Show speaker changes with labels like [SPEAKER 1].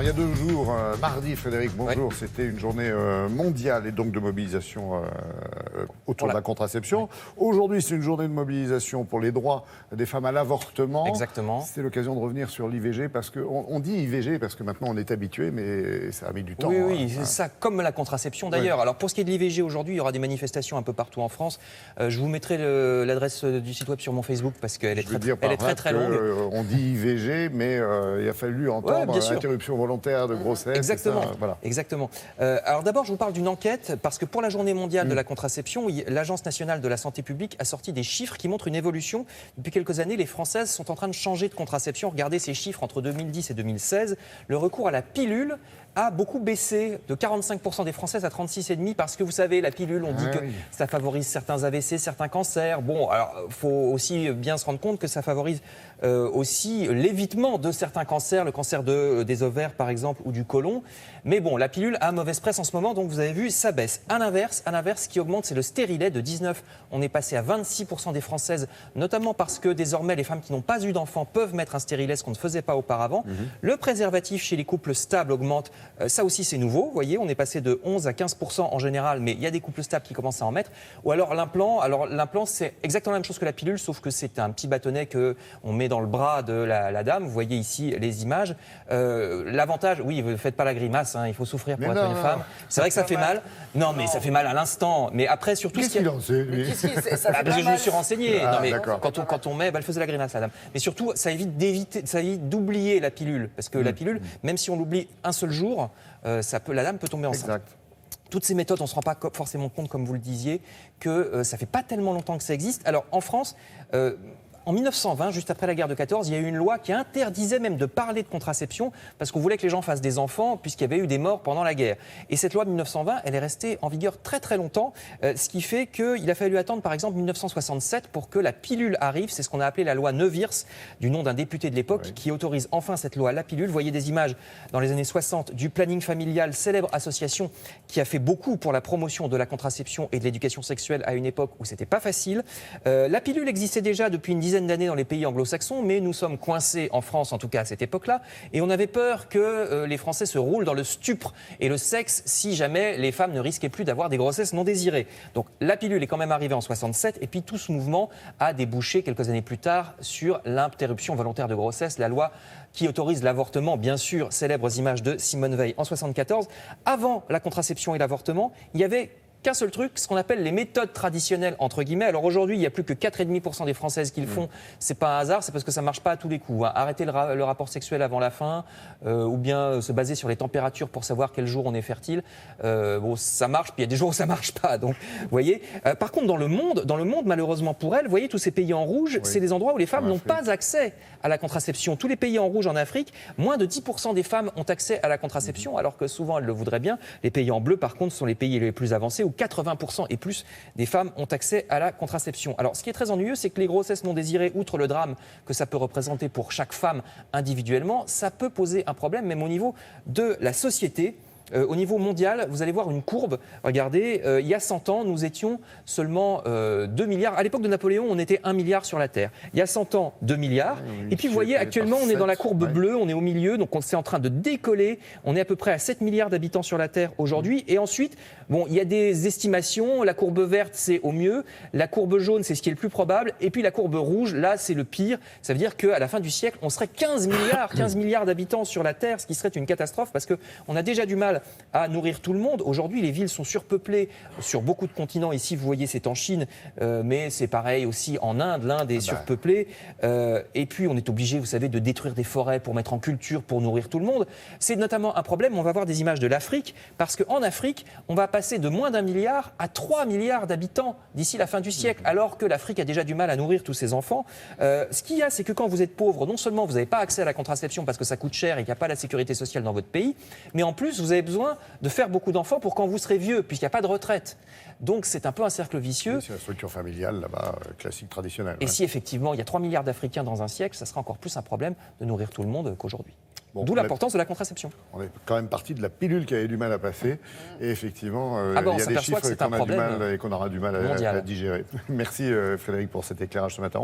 [SPEAKER 1] il y a 2 jours, mardi, Frédéric, bonjour,
[SPEAKER 2] Ouais.
[SPEAKER 1] c'était une journée mondiale et donc de mobilisation autour de la contraception. Aujourd'hui, c'est une journée de mobilisation pour les droits des femmes à l'avortement.
[SPEAKER 2] Exactement.
[SPEAKER 1] C'était l'occasion de revenir sur l'IVG parce qu'on dit IVG parce que maintenant on est habitué, mais ça a mis du temps.
[SPEAKER 2] Oui, oui, c'est ça, comme la contraception d'ailleurs.
[SPEAKER 1] Ouais.
[SPEAKER 2] Alors pour ce qui est de l'IVG aujourd'hui, il y aura des manifestations un peu partout en France. Je vous mettrai l'adresse du site web sur mon Facebook parce qu'elle est très longue.
[SPEAKER 1] On dit IVG, mais il a fallu entendre
[SPEAKER 2] bien sûr.
[SPEAKER 1] interruption volontaire de grossesse.
[SPEAKER 2] Exactement.
[SPEAKER 1] Ça, voilà.
[SPEAKER 2] Exactement. Alors d'abord, je vous parle d'une enquête parce que pour la Journée mondiale de la contraception, l'Agence nationale de la santé publique a sorti des chiffres qui montrent une évolution. Depuis quelques années, les Françaises sont en train de changer de contraception. Regardez ces chiffres entre 2010 et 2016. Le recours à la pilule a beaucoup baissé de 45% des Françaises à 36,5% parce que vous savez, la pilule, on dit que ça favorise certains AVC, certains cancers. Bon, alors il faut aussi bien se rendre compte que ça favorise aussi l'évitement de certains cancers, le cancer des ovaires par exemple ou du côlon. Mais bon, la pilule a mauvaise presse en ce moment, donc vous avez vu, ça baisse. À l'inverse, ce qui augmente, c'est le stérilet de 19%. On est passé à 26% des Françaises, notamment parce que désormais les femmes qui n'ont pas eu d'enfants peuvent mettre un stérilet, ce qu'on ne faisait pas auparavant. Le préservatif chez les couples stables augmente. Ça aussi, c'est nouveau. Vous voyez, on est passé de 11 à 15% en général, mais il y a des couples stables qui commencent à en mettre. Ou alors l'implant. Alors l'implant, c'est exactement la même chose que la pilule, sauf que c'est un petit bâtonnet qu'on met dans le bras de la dame. Vous voyez ici les images. L'avantage, oui, ne faites pas la grimace, hein, il faut souffrir pour être une femme. C'est vrai que ça fait mal. Non, mais ça fait mal à l'instant. Mais après, surtout...
[SPEAKER 1] Qu'est-ce qu'il en sait, lui ?
[SPEAKER 2] Parce que je me suis renseigné.
[SPEAKER 1] Ah,
[SPEAKER 2] non, mais
[SPEAKER 1] d'accord.
[SPEAKER 2] quand on met, elle faisait la grimace, la dame. Mais surtout, ça évite d'oublier la pilule. Parce que la pilule, même si on l'oublie un seul jour, la dame peut tomber enceinte.
[SPEAKER 1] Exact.
[SPEAKER 2] Toutes ces méthodes, on ne se rend pas forcément compte, comme vous le disiez, que ça ne fait pas tellement longtemps que ça existe. Alors, en France... en 1920, juste après la guerre de 14, il y a eu une loi qui interdisait même de parler de contraception parce qu'on voulait que les gens fassent des enfants puisqu'il y avait eu des morts pendant la guerre. Et cette loi de 1920, elle est restée en vigueur très très longtemps, ce qui fait qu'il a fallu attendre par exemple 1967 pour que la pilule arrive. C'est ce qu'on a appelé la loi Neuwirth, du nom d'un député de l'époque, qui autorise enfin cette loi, la pilule. Vous voyez des images dans les années 60 du planning familial, célèbre association qui a fait beaucoup pour la promotion de la contraception et de l'éducation sexuelle à une époque où c'était pas facile. La pilule existait déjà depuis une dizaine d'années dans les pays anglo-saxons, mais nous sommes coincés en France, en tout cas à cette époque-là, et on avait peur que les Français se roulent dans le stupre et le sexe si jamais les femmes ne risquaient plus d'avoir des grossesses non désirées. Donc la pilule est quand même arrivée en 67, et puis tout ce mouvement a débouché quelques années plus tard sur l'interruption volontaire de grossesse, la loi qui autorise l'avortement, bien sûr, célèbres images de Simone Veil en 74. Avant la contraception et l'avortement, il y avait qu'un seul truc, ce qu'on appelle les méthodes traditionnelles, entre guillemets. Alors aujourd'hui, il n'y a plus que 4,5% des Françaises qui le font. C'est pas un hasard, c'est parce que ça ne marche pas à tous les coups. Hein. Arrêter le rapport sexuel avant la faim, ou bien se baser sur les températures pour savoir quel jour on est fertile. Bon, ça marche, puis il y a des jours où ça ne marche pas. Donc, vous voyez. Par contre, dans le monde, malheureusement pour elles, vous voyez, tous ces pays en rouge, c'est des endroits où les femmes n'ont pas accès à la contraception. Tous les pays en rouge en Afrique, moins de 10% des femmes ont accès à la contraception, alors que souvent elles le voudraient bien. Les pays en bleu, par contre, sont les pays les plus avancés, où 80% et plus des femmes ont accès à la contraception. Alors, ce qui est très ennuyeux, c'est que les grossesses non désirées, outre le drame que ça peut représenter pour chaque femme individuellement, ça peut poser un problème, même au niveau de la société. Au niveau mondial, vous allez voir une courbe. Regardez, il y a 100 ans, nous étions seulement 2 milliards. À l'époque de Napoléon, on était 1 milliard sur la Terre. Il y a 100 ans, 2 milliards. Et puis, vous voyez, actuellement, on est dans la courbe bleue, on est au milieu, donc c'est en train de décoller. On est à peu près à 7 milliards d'habitants sur la Terre aujourd'hui. Et ensuite, bon, il y a des estimations. La courbe verte, c'est au mieux. La courbe jaune, c'est ce qui est le plus probable. Et puis, la courbe rouge, là, c'est le pire. Ça veut dire qu'à la fin du siècle, on serait 15 milliards d'habitants sur la Terre, ce qui serait une catastrophe parce qu'on a déjà du mal à nourrir tout le monde. Aujourd'hui, les villes sont surpeuplées sur beaucoup de continents. Ici, vous voyez, c'est en Chine, mais c'est pareil aussi en Inde. L'Inde est surpeuplée. Et puis, on est obligé, vous savez, de détruire des forêts pour mettre en culture, pour nourrir tout le monde. C'est notamment un problème. On va voir des images de l'Afrique, parce qu'en Afrique, on va passer de moins d'1 milliard à 3 milliards d'habitants d'ici la fin du siècle, alors que l'Afrique a déjà du mal à nourrir tous ses enfants. Ce qu'il y a, c'est que quand vous êtes pauvre, non seulement vous n'avez pas accès à la contraception parce que ça coûte cher et qu'il n'y a pas la sécurité sociale dans votre pays, mais en plus, vous avez besoin de faire beaucoup d'enfants pour quand vous serez vieux, puisqu'il n'y a pas de retraite. Donc c'est un peu un cercle vicieux.
[SPEAKER 1] Oui, c'est la structure familiale là-bas, classique, traditionnelle.
[SPEAKER 2] Et si effectivement il y a 3 milliards d'Africains dans un siècle, ça sera encore plus un problème de nourrir tout le monde qu'aujourd'hui.
[SPEAKER 1] Bon,
[SPEAKER 2] d'où l'importance de la contraception.
[SPEAKER 1] On est quand même parti de la pilule qui avait du mal à passer. Et effectivement, il y a des chiffres qu'on a du mal et qu'on aura du mal à digérer. Merci Frédéric pour cet éclairage ce matin.